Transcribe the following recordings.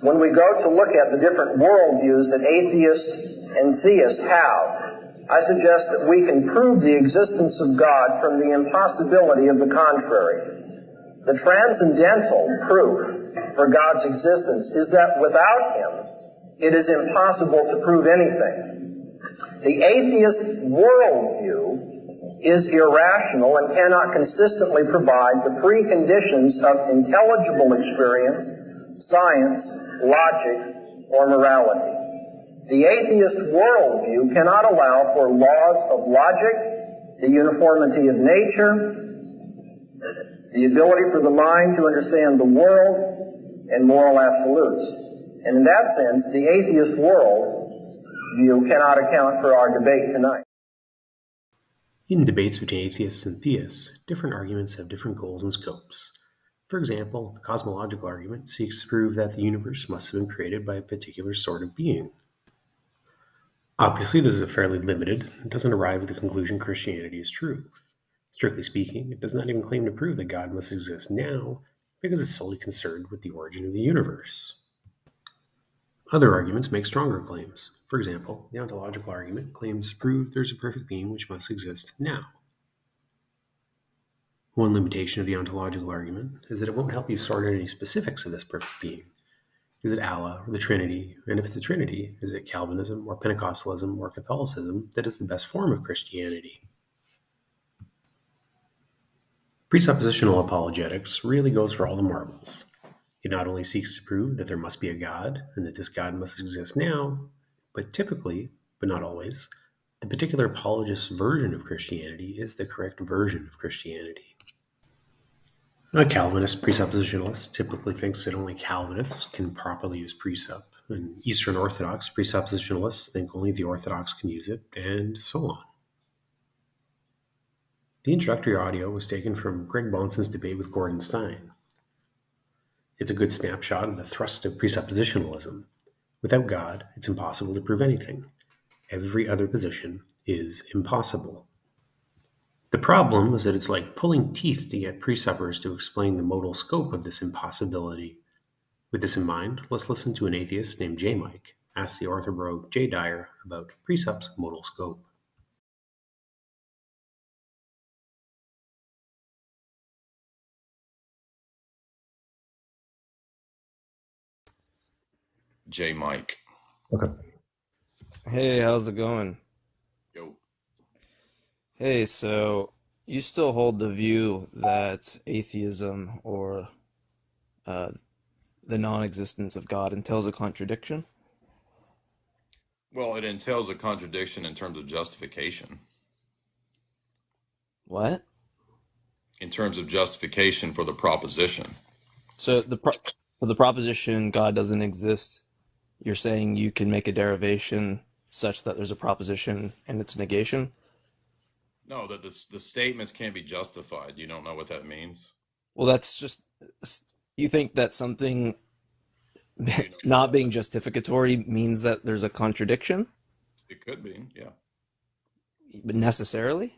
When we go to look at the different worldviews that atheists and theists have, I suggest that we can prove the existence of God from the impossibility of the contrary. The transcendental proof for God's existence is that without Him, it is impossible to prove anything. The atheist worldview is irrational and cannot consistently provide the preconditions of intelligible experience, science, logic, or morality. The atheist worldview cannot allow for laws of logic, the uniformity of nature, the ability for the mind to understand the world, and moral absolutes. And in that sense, the atheist worldview cannot account for our debate tonight. In debates between atheists and theists, different arguments have different goals and scopes. For example, the cosmological argument seeks to prove that the universe must have been created by a particular sort of being. Obviously, this is fairly limited and doesn't arrive at the conclusion Christianity is true. Strictly speaking, it does not even claim to prove that God must exist now, because it's solely concerned with the origin of the universe. Other arguments make stronger claims. For example, the ontological argument claims to prove there's a perfect being which must exist now. One limitation of the ontological argument is that it won't help you sort out any specifics of this perfect being. Is it Allah or the Trinity? And if it's the Trinity, is it Calvinism or Pentecostalism or Catholicism that is the best form of Christianity? Presuppositional apologetics really goes for all the marbles. It not only seeks to prove that there must be a God and that this God must exist now, but typically, but not always, the particular apologist's version of Christianity is the correct version of Christianity. A Calvinist presuppositionalist typically thinks that only Calvinists can properly use presup, and Eastern Orthodox presuppositionalists think only the Orthodox can use it, and so on. The introductory audio was taken from Greg Bonson's debate with Gordon Stein. It's a good snapshot of the thrust of presuppositionalism. Without God, it's impossible to prove anything. Every other position is impossible. The problem is that it's like pulling teeth to get presuppers to explain the modal scope of this impossibility. With this in mind, let's listen to an atheist named J. Mike ask the orthobro J. Dyer about presup's modal scope. J. Mike. Okay. Hey, how's it going? Yo. Hey, so you still hold the view that atheism or the non-existence of God entails a contradiction? Well, it entails a contradiction in terms of justification. What? In terms of justification for the proposition. So for the proposition God doesn't exist, you're saying you can make a derivation such that there's a proposition and its negation? No, that the statements can't be justified. You don't know what that means? Well, that's just, you think that something not being justificatory means that there's a contradiction? It could be, yeah. But necessarily?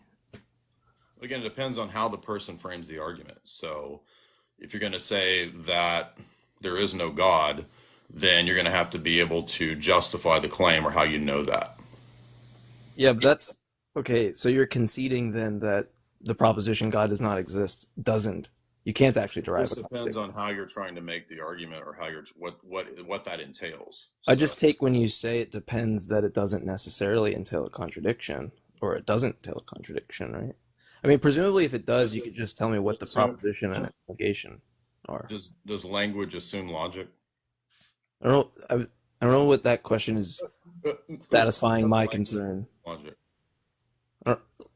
Again, it depends on how the person frames the argument. So if you're going to say that there is no God, then you're going to have to be able to justify the claim or how you know that. Yeah, but that's okay. So you're conceding then that the proposition God does not exist doesn't. You can't actually derive It a depends on how you're trying to make the argument or how you're what that entails. I just take when you say it depends that it doesn't necessarily entail a contradiction, or it doesn't entail a contradiction, right? I mean, presumably if it does, you could just tell me what the proposition and its negation are. Does language assume logic? I don't know what that question is satisfying my concern. Logic.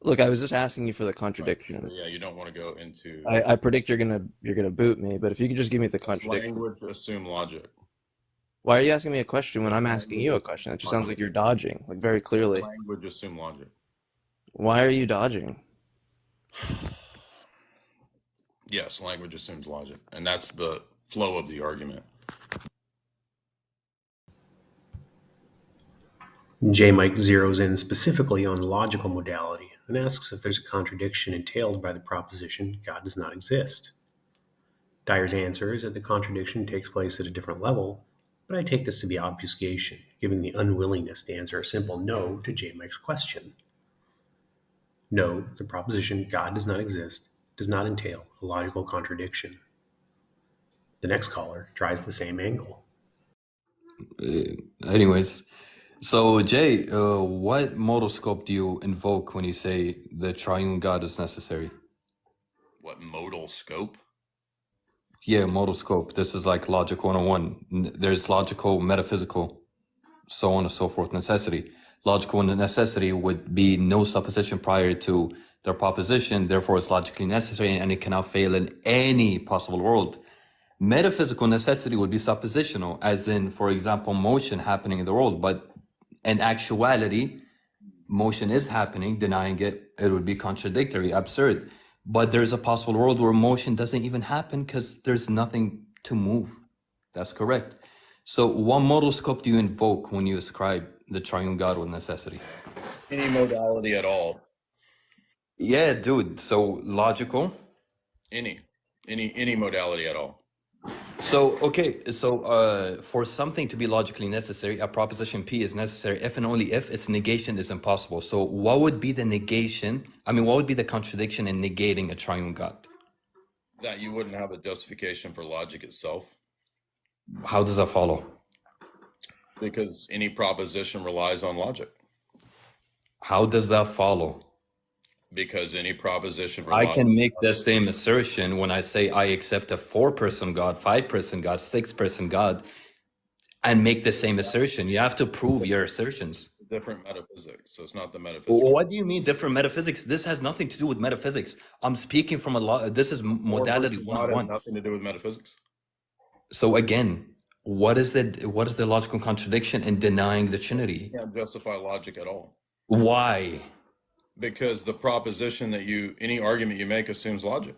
Look, I was just asking you for the contradiction. Yeah, you don't want to go into. I predict you're gonna boot me, but if you could just give me the contradiction. Language assume logic. Why are you asking me a question when I'm asking you a question? It just sounds like you're dodging, like very clearly. Language assume logic. Why are you dodging? Yes, language assumes logic, and that's the flow of the argument. J. Mike zeroes in specifically on logical modality and asks if there's a contradiction entailed by the proposition God does not exist. Dyer's answer is that the contradiction takes place at a different level but I take this to be obfuscation, given the unwillingness to answer a simple no to J. Mike's question. No, the proposition God does not exist does not entail a logical contradiction. The next caller tries the same angle. Anyways, so Jay, what modal scope do you invoke when you say the triune God is necessary? What modal scope? Yeah, modal scope. This is like logic 101. There's logical, metaphysical, so on and so forth, necessity. Logical necessity would be no supposition prior to their proposition, therefore it's logically necessary and it cannot fail in any possible world. Metaphysical necessity would be suppositional, as in, for example, motion happening in the world, but in actuality, motion is happening. Denying it, it would be contradictory, absurd. But there's a possible world where motion doesn't even happen because there's nothing to move. That's correct. So what modal scope do you invoke when you ascribe the triune God with necessity? Any modality at all. Yeah, dude. So logical. Any modality at all. So, okay, so for something to be logically necessary, a proposition P is necessary if and only if its negation is impossible. So what would be the negation? I mean, what would be the contradiction in negating a triune God? That you wouldn't have a justification for logic itself. How does that follow? Because any proposition relies on logic. How does that follow? Because any proposition I can make the same assertion when I say I accept a 4-person God, 5-person God, 6-person God, and make the same assertion. You have to prove your assertions. Different metaphysics, so it's not the metaphysics. What do you mean different metaphysics? This has nothing to do with metaphysics. I'm speaking from a lot. This is modality 101. Nothing to do with metaphysics. So again, what is the logical contradiction in denying the Trinity? You can't justify logic at all. Why? Because the proposition that any argument you make assumes logic.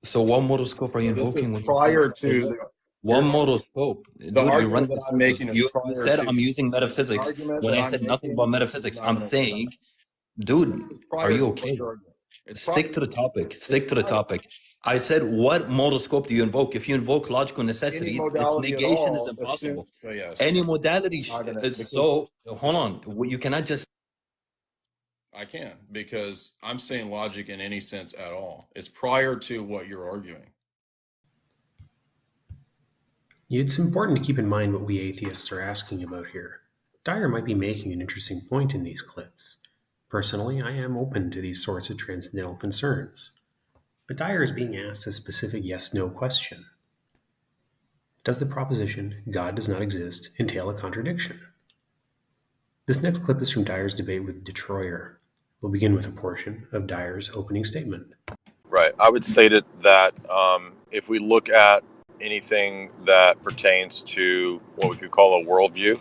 So what modal scope are you invoking? Prior to one modal scope. The argument that I'm making. You said I'm using metaphysics. When I said nothing about metaphysics, I'm saying, dude, are you okay? Stick to the topic. Stick to the topic. I said, what modal scope do you invoke? If you invoke logical necessity, its negation is impossible. Any modality is so. Hold on. You cannot just. I can, because I'm saying logic in any sense at all. It's prior to what you're arguing. It's important to keep in mind what we atheists are asking about here. Dyer might be making an interesting point in these clips. Personally, I am open to these sorts of transcendental concerns. But Dyer is being asked a specific yes-no question. Does the proposition, God does not exist, entail a contradiction? This next clip is from Dyer's debate with Detroyer. We'll begin with a portion of Dyer's opening statement. Right. I would state it that if we look at anything that pertains to what we could call a worldview,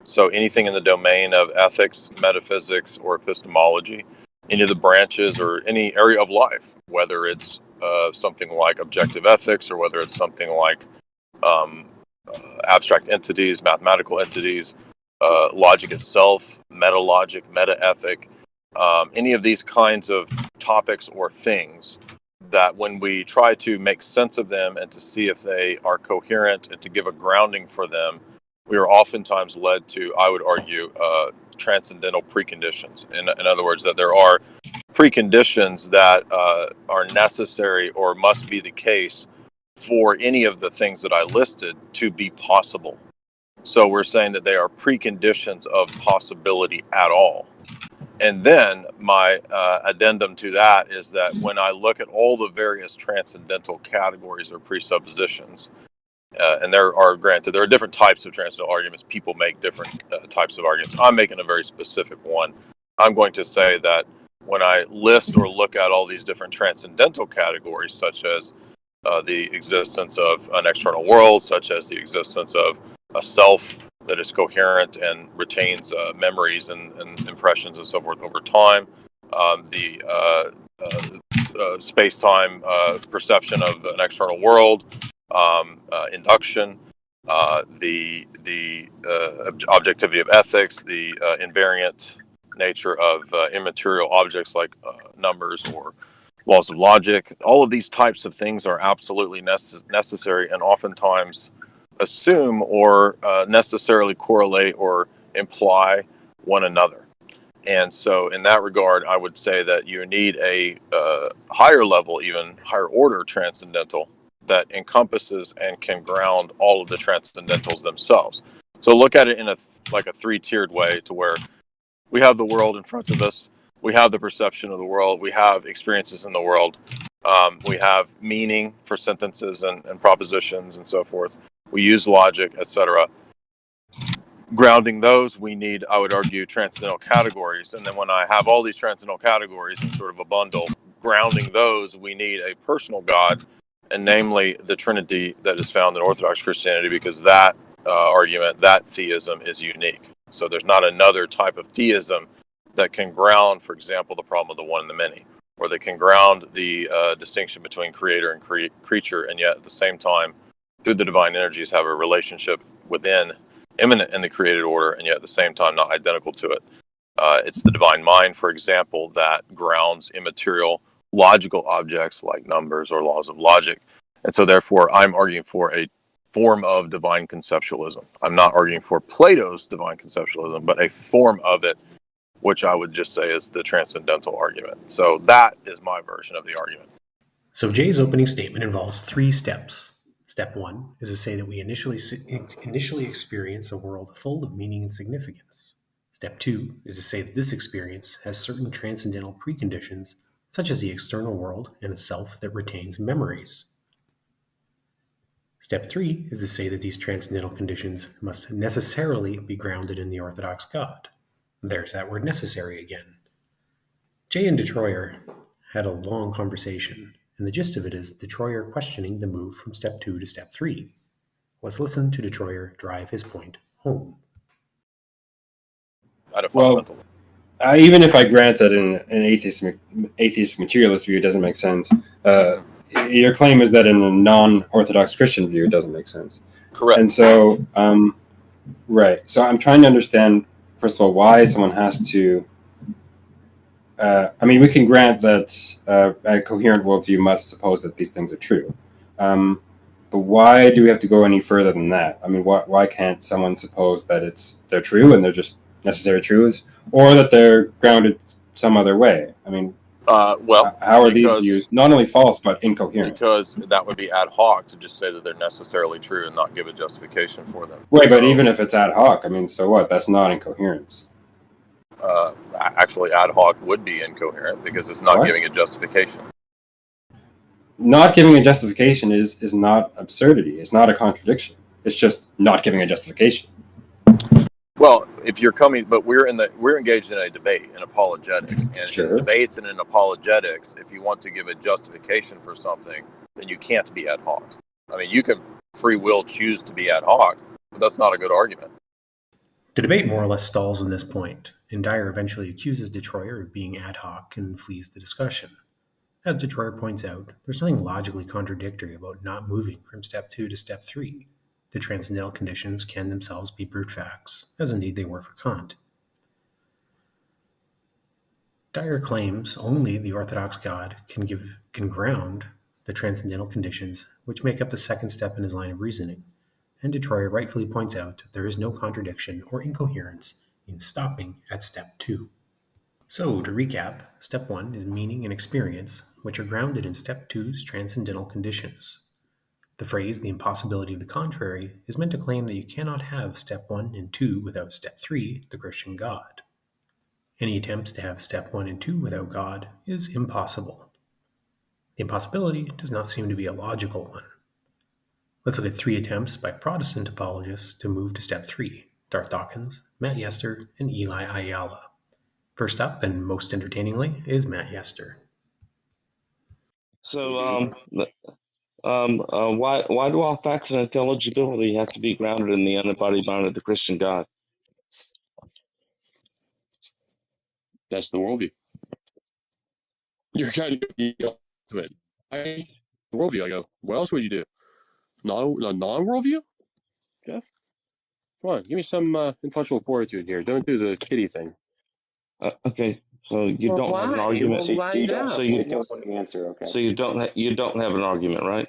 so anything in the domain of ethics, metaphysics, or epistemology, any of the branches or any area of life, whether it's something like objective ethics or whether it's something like abstract entities, mathematical entities, logic itself, meta-logic, meta-ethic, any of these kinds of topics or things that when we try to make sense of them and to see if they are coherent and to give a grounding for them, we are oftentimes led to, I would argue, transcendental preconditions. In other words, that there are preconditions that are necessary or must be the case for any of the things that I listed to be possible. So we're saying that they are preconditions of possibility at all. And then my addendum to that is that when I look at all the various transcendental categories or presuppositions, and there are different types of transcendental arguments. People make different types of arguments. I'm making a very specific one. I'm going to say that when I list or look at all these different transcendental categories, such as the existence of an external world, such as the existence of a self that is coherent and retains memories and impressions and so forth over time, the space-time perception of an external world, induction, the objectivity of ethics, the invariant nature of immaterial objects like numbers or laws of logic. All of these types of things are absolutely necessary and oftentimes assume or necessarily correlate or imply one another. And so in that regard, I would say that you need a higher level, even higher order transcendental that encompasses and can ground all of the transcendentals themselves. So look at it in like a three-tiered way, to where we have the world in front of us, we have the perception of the world, we have experiences in the world, we have meaning for sentences and propositions and so forth. We use logic, etc. Grounding those, we need, I would argue, transcendental categories. And then when I have all these transcendental categories in sort of a bundle, grounding those, we need a personal God, and namely the Trinity that is found in Orthodox Christianity, because that argument, that theism is unique. So there's not another type of theism that can ground, for example, the problem of the one and the many, or that can ground the distinction between creator and creature, and yet at the same time, through the divine energies, have a relationship within, immanent in the created order, and yet at the same time not identical to it. It's the divine mind, for example, that grounds immaterial logical objects like numbers or laws of logic. And so therefore, I'm arguing for a form of divine conceptualism. I'm not arguing for Plato's divine conceptualism, but a form of it, which I would just say is the transcendental argument. So that is my version of the argument. So Jay's opening statement involves 3 steps. Step 1 is to say that we initially experience a world full of meaning and significance. Step 2 is to say that this experience has certain transcendental preconditions, such as the external world and a self that retains memories. Step 3 is to say that these transcendental conditions must necessarily be grounded in the Orthodox God. There's that word necessary again. Jay and Detroyer had a long conversation, and the gist of it is Detroyer questioning the move from step 2 to step 3. Let's listen to Detroyer drive his point home. Well, even if I grant that in an atheist materialist view it doesn't make sense, your claim is that in a non-Orthodox Christian view it doesn't make sense. Correct. And so, right. So I'm trying to understand, first of all, why someone has to... we can grant that a coherent worldview must suppose that these things are true. But why do we have to go any further than that? I mean, why can't someone suppose that they're true and they're just necessary truths, or that they're grounded some other way? I mean, how are these views not only false but incoherent? Because that would be ad hoc to just say that they're necessarily true and not give a justification for them. Right, but even if it's ad hoc, I mean, so what? That's not incoherence. Actually, ad hoc would be incoherent because it's not giving a justification. Not giving a justification is not absurdity. It's not a contradiction. It's just not giving a justification. Well, if you're coming, but we're engaged in a debate, an apologetic, and Sure. in debates and in apologetics, if you want to give a justification for something, then you can't be ad hoc. I mean, you can free will choose to be ad hoc, but that's not a good argument. The debate more or less stalls on this point, and Dyer eventually accuses Detroyer of being ad hoc and flees the discussion. As Detroyer points out, there's nothing logically contradictory about not moving from step 2 to step 3. The transcendental conditions can themselves be brute facts, as indeed they were for Kant. Dyer claims only the Orthodox God can ground the transcendental conditions which make up the second step in his line of reasoning, and Detroyer rightfully points out that there is no contradiction or incoherence in stopping at step 2. So, to recap, step 1 is meaning and experience, which are grounded in step 2's transcendental conditions. The phrase, the impossibility of the contrary, is meant to claim that you cannot have step 1 and 2 without step 3, the Christian God. Any attempts to have step 1 and 2 without God is impossible. The impossibility does not seem to be a logical one. Let's look at 3 attempts by Protestant apologists to move to step 3, Darth Dawkins, Matt Yester, and Eli Ayala. First up, and most entertainingly, is Matt Yester. So, why do all facts and intelligibility have to be grounded in the unembodied mind of the Christian God? That's the worldview. You're trying to be to it. The worldview. I go, what else would you do? Non-worldview? Jeff? Come on, give me some intellectual fortitude here. Don't do the kitty thing. Okay, so you don't have an argument. So you don't have an argument, right?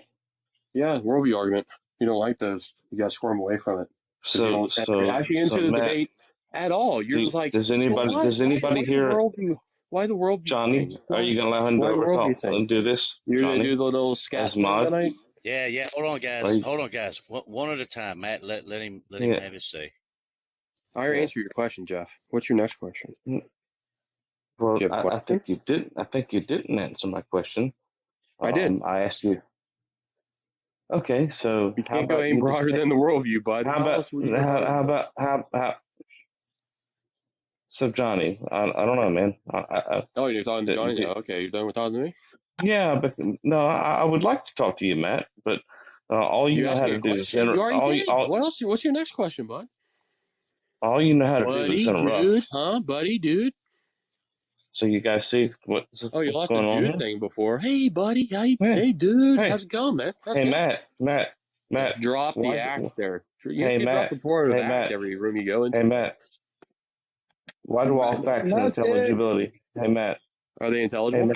Yeah, worldview argument. You don't like those. You got to squirm away from it. Because you don't actually into the Matt, debate at all. You're just like, does anybody why here, the worldview? Why the worldview Johnny? thing? Are you gonna allow him to Why the worldview overtalk thing? and do this, You're going to Johnny? do the little scat As thing mod? tonight? Yeah. Hold on, guys. One at a time. Matt, let him have his say. I already answered your question, Jeff. What's your next question? Well, Do you have a I think you didn't. I think you didn't answer my question. I did. I asked you. Okay, so You can't go any broader than the worldview, bud. How about so Johnny? I don't know, man. Oh, you're talking to Johnny? Okay, you're done with talking to me? Yeah, but no, I would like to talk to you, Matt. But all you know how to do is you already did. What else? What's your next question, bud? All you know how to do is interrupt. Dude, huh? Buddy, dude. So you guys see what's you lost going the on dude here? thing before. Hey, buddy. Hey, dude. How's it going, man? Matt. Drop the act there. You drop the forward of the act Matt. every room you go into. Hey, Matt. Why do all facts and intelligibility? Hey, Matt. Are they intelligible?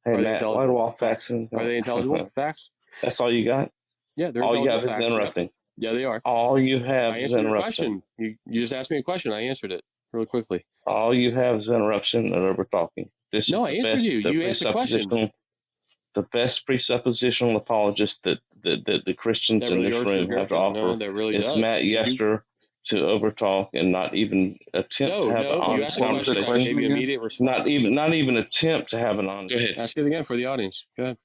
Hey, Matt. Why do all facts and are they intelligible? Facts? That's all you got? Yeah, they're all intelligible. You have is interrupting. Yeah, they are. All you have I is answered interruption. Your question. You just asked me a question. I answered it really quickly. All you have is interruption and over talking. I answered you. You asked the question. The best presuppositional apologist that the Christians in this room have to offer is Matt Yester to overtalk and not even attempt to have an honest conversation. Not even attempt to have an honest. Go ahead. Ask it again for the audience. Go ahead.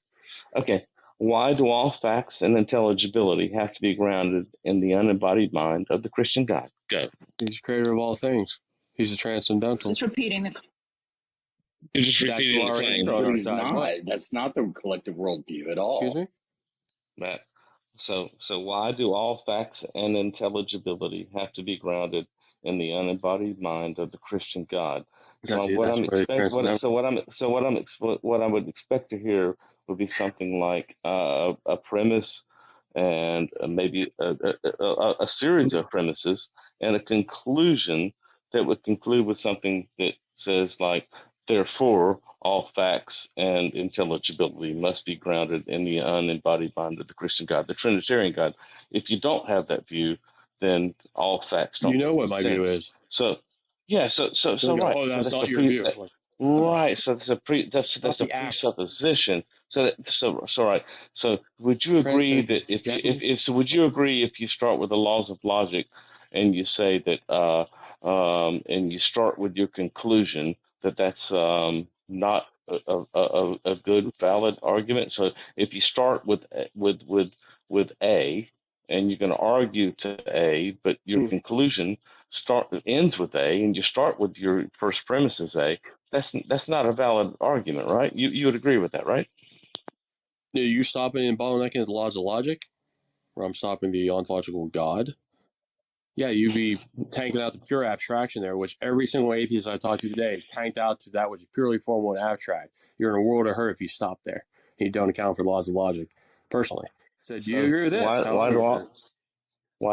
Okay. Why do all facts and intelligibility have to be grounded in the unembodied mind of the Christian God? Go. He's the creator of all things. He's the transcendental. Just repeating the. You're just repeating the claim. But he's not. That's not the collective worldview at all. Excuse me? Matt. So why do all facts and intelligibility have to be grounded in the unembodied mind of the Christian God? So what I would expect to hear would be something like a premise and maybe a series of premises and a conclusion that would conclude with something that says like, therefore, all facts and intelligibility must be grounded in the unembodied mind of the Christian God, the Trinitarian God. If you don't have that view, then all facts don't. You know what my view is. So, yeah. So right. Oh, that's not your view. Right. So that's a presupposition. So right. So would you agree that if you start with the laws of logic, and you say that and you start with your conclusion that's not a good valid argument. So if you start with A and you're going to argue to A, but your conclusion ends with A, and you start with your first premise as A, that's not a valid argument, right? You would agree with that, right? Yeah, you stopping and bottlenecking the laws of logic, or I'm stopping the ontological God. Yeah, you'd be tanking out the pure abstraction there, which every single atheist I talked to today tanked out to that which is purely formal and abstract. You're in a world of hurt if you stop there. You don't account for laws of logic. Personally. So do you agree with this? Why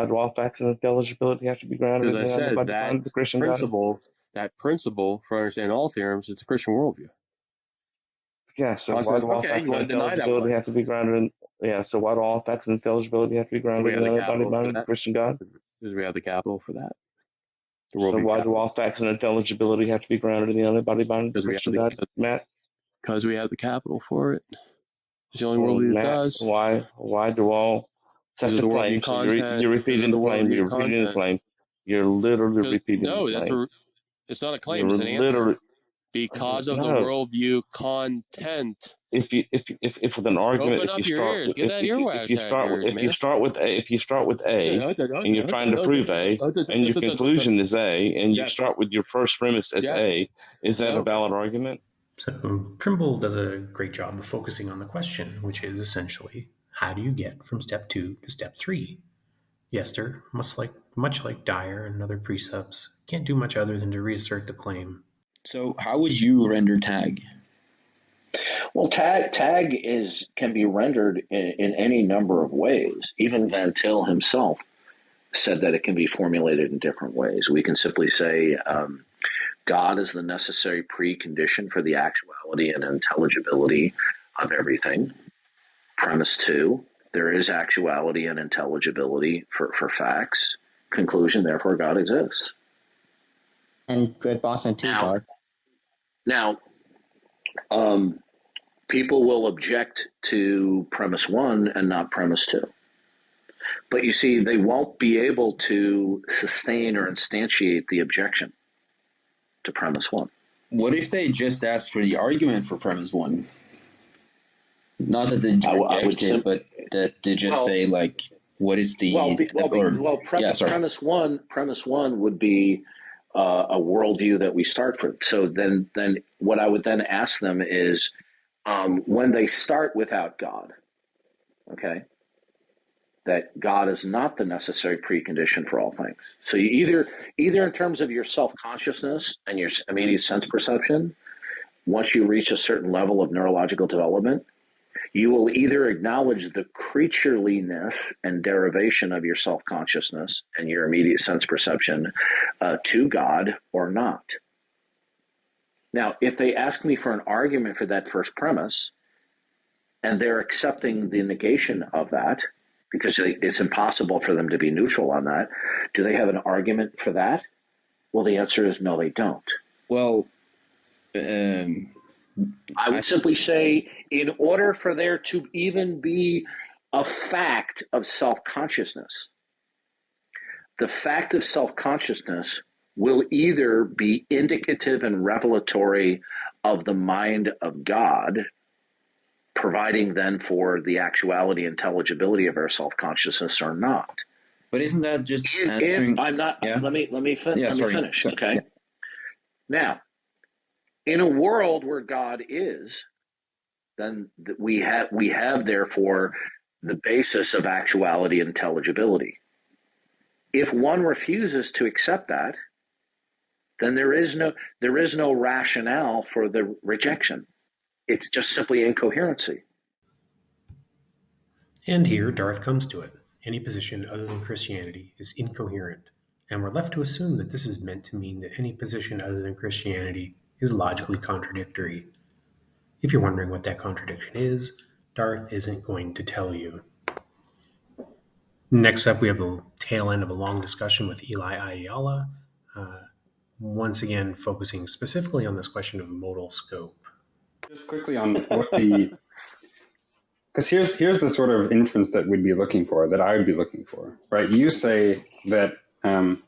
do all facts and intelligibility have to be grounded in the Christian principle? That principle for understanding all theorems is the Christian worldview. Yeah, so why do all facts and intelligibility have to be grounded in? Yeah, so why do all facts and intelligibility have to be grounded in the unembodied mind of the Christian God? Because we have the capital for that. So why do all facts and intelligibility have to be grounded in the unembodied mind of the Christian God, Matt? Because we have the capital for it. It's the only worldview that does. Why do all? That's the claim. So you're repeating the claim. You're repeating the claim. You're literally repeating the claim. No, it's not a claim. It's an answer. Because of the worldview content. If with an argument, if you start with A, and you're trying to prove A, and your conclusion is A, and you start with your first premise as A, is that a valid argument? So Trimble does a great job of focusing on the question, which is essentially, how do you get from step 2 to step 3? Yester, much like Dyer and other precepts, can't do much other than to reassert the claim. So how would you render tag? Well, tag can be rendered in any number of ways. Even Van Til himself said that it can be formulated in different ways. We can simply say God is the necessary precondition for the actuality and intelligibility of everything. Premise 2, There is actuality and intelligibility for facts. Conclusion, therefore, God exists. And Greg Boston too, Darth. Now, people will object to premise 1 and not premise 2. But you see, they won't be able to sustain or instantiate the objection to premise 1. What if they just asked for the argument for premise 1? Not that they reject it, but that they just say, like, what is the... Premise one would be a worldview that we start from. So then what I would then ask them is, when they start without God, okay, that God is not the necessary precondition for all things. So you either in terms of your self-consciousness and your immediate sense perception, once you reach a certain level of neurological development, you will either acknowledge the creatureliness and derivation of your self-consciousness and your immediate sense perception to God or not. Now, if they ask me for an argument for that first premise, and they're accepting the negation of that, because it's impossible for them to be neutral on that, do they have an argument for that? Well, the answer is no, they don't. Well, I would simply say, in order for there to even be a fact of self-consciousness, the fact of self-consciousness will either be indicative and revelatory of the mind of God, providing then for the actuality, intelligibility of our self-consciousness, or not. But isn't that just answering? If I'm not. Yeah. Let me finish. Okay. Yeah. Now, in a world where God is, then we have therefore the basis of actuality and intelligibility. If one refuses to accept that, then there is no rationale for the rejection. It's just simply incoherency. And here Darth comes to it. Any position other than Christianity is incoherent, and we're left to assume that this is meant to mean that any position other than Christianity is logically contradictory. If you're wondering what that contradiction is, Darth isn't going to tell you. Next up, we have the tail end of a long discussion with Eli Ayala, once again focusing specifically on this question of modal scope. Just quickly on what the... Because here's the sort of inference that we'd be looking for, that I would be looking for, right? You say that and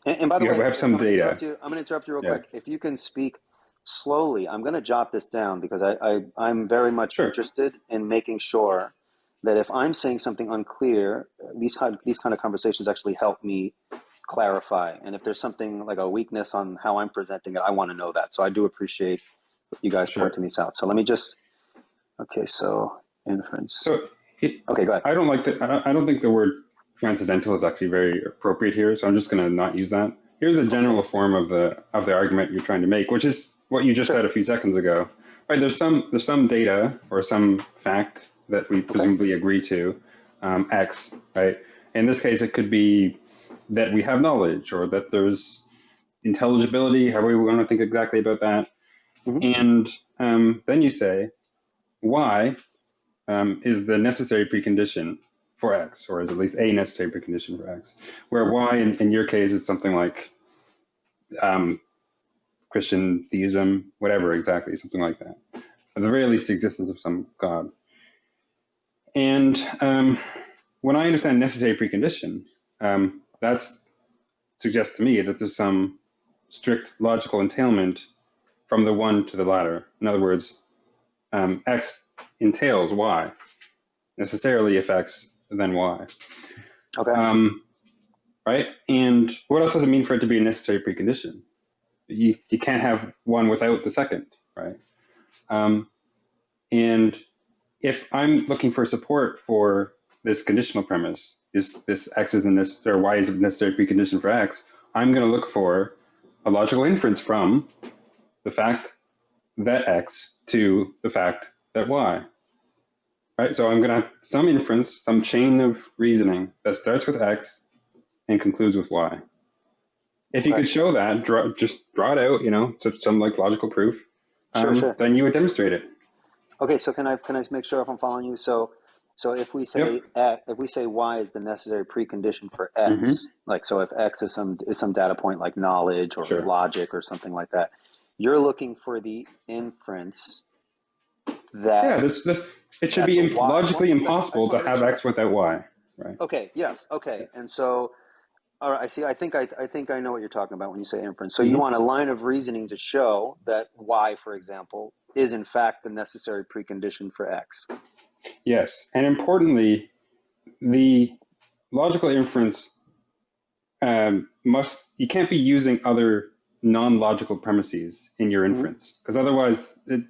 by the way, have some data. I'm going to interrupt you real quick. If you can speak slowly, I'm going to jot this down because I'm very much interested in making sure that if I'm saying something unclear, these kind of conversations actually help me clarify. And if there's something like a weakness on how I'm presenting it, I want to know that. So I do appreciate you guys pointing these out. So let me just, so inference. So okay, go ahead. I don't think the word transcendental is actually very appropriate here, so I'm just going to not use that. Here's a general form of the argument you're trying to make, which is what you just said a few seconds ago. Right? There's some data or some fact that we presumably agree to, X. Right? In this case, it could be that we have knowledge or that there's intelligibility, however we want to think exactly about that. Mm-hmm. And then you say, Y is the necessary precondition for X, or is at least a necessary precondition for X, where Y in your case is something like Christian theism, whatever exactly, something like that. At the very least, the existence of some God. And when I understand necessary precondition, that suggests to me that there's some strict logical entailment from the one to the latter. In other words, X entails Y. Necessarily, if X, then Y. Okay. Right? And what else does it mean for it to be a necessary precondition? You can't have one without the second, right? And if I'm looking for support for this conditional premise, this X is or Y is a necessary precondition for X, I'm going to look for a logical inference from the fact that X to the fact that Y. Right? So I'm going to have some inference, some chain of reasoning that starts with X and concludes with Y. If you could show that, just draw it out, some like logical proof, then you would demonstrate it. Okay, so can I make sure if I'm following you? So So if we say if we say y is the necessary precondition for x, like so if x is some data point like knowledge or logic or something like that, you're looking for the inference that it should be logically impossible to have x without y, right? Okay. Yes. Okay. And so, all right. I see. I think I know what you're talking about when you say inference. So you want a line of reasoning to show that y, for example, is in fact the necessary precondition for x. Yes, and importantly, the logical inference you can't be using other non-logical premises in your inference, because otherwise it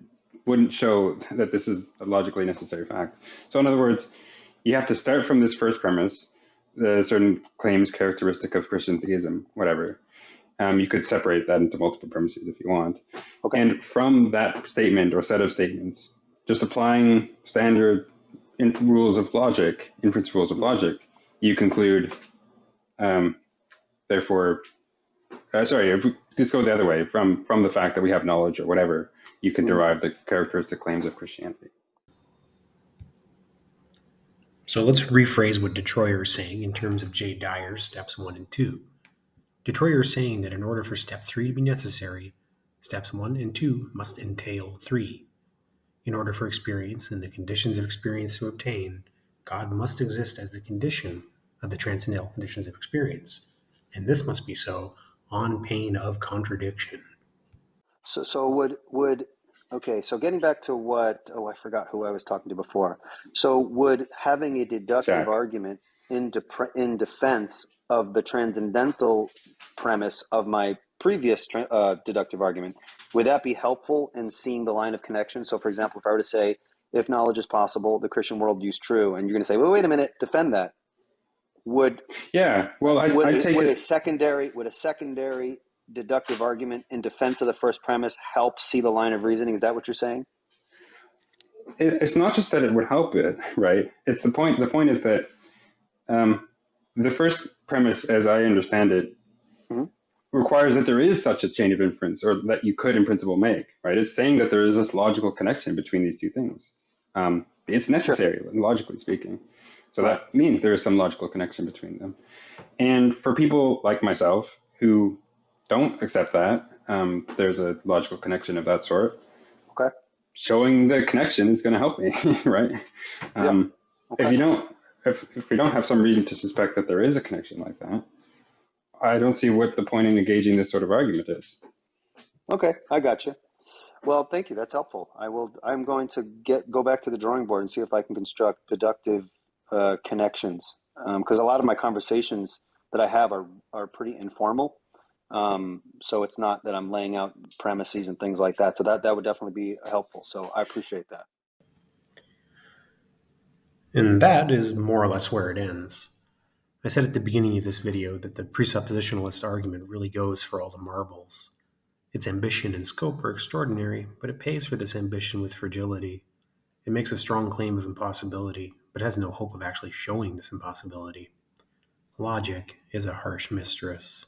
wouldn't show that this is a logically necessary fact. So in other words, you have to start from this first premise, the certain claims characteristic of Christian theism, whatever. You could separate that into multiple premises if you want. Okay. And from that statement or set of statements, just applying standard rules of logic, inference rules of logic, you conclude, therefore, if we just go the other way, from the fact that we have knowledge or whatever, you can derive the characteristic claims of Christianity. So let's rephrase what Detroyer is saying in terms of J. Dyer's steps 1 and 2. Detroyer is saying that in order for step 3 to be necessary, steps 1 and 2 must entail 3. In order for experience and the conditions of experience to obtain, God must exist as the condition of the transcendental conditions of experience. And this must be so on pain of contradiction. So would okay, so getting back to what I forgot who I was talking to before. So would having a deductive argument in defense of the transcendental premise of my previous deductive argument, would that be helpful in seeing the line of connection? So for example, if I were to say, if knowledge is possible, the Christian worldview is true, and you're going to say, well, wait a minute, defend that. Would a secondary deductive argument in defense of the first premise help see the line of reasoning? Is that what you're saying? It's not just that it would help it, right? It's the point. The point is that the first premise, as I understand it, requires that there is such a chain of inference, or that you could in principle make, right? It's saying that there is this logical connection between these two things. It's necessary, logically speaking. So that means there is some logical connection between them. And for people like myself who don't accept that, there's a logical connection of that sort. Okay. Showing the connection is going to help me, right? If we don't have some reason to suspect that there is a connection like that, I don't see what the point in engaging this sort of argument is. Okay, I got you. Well, thank you. That's helpful. I'm going to go back to the drawing board and see if I can construct deductive connections, because a lot of my conversations that I have are pretty informal. So it's not that I'm laying out premises and things like that. So that would definitely be helpful. So I appreciate that. And that is more or less where it ends. I said at the beginning of this video that the presuppositionalist argument really goes for all the marbles. Its ambition and scope are extraordinary, but it pays for this ambition with fragility. It makes a strong claim of impossibility, but has no hope of actually showing this impossibility. Logic is a harsh mistress.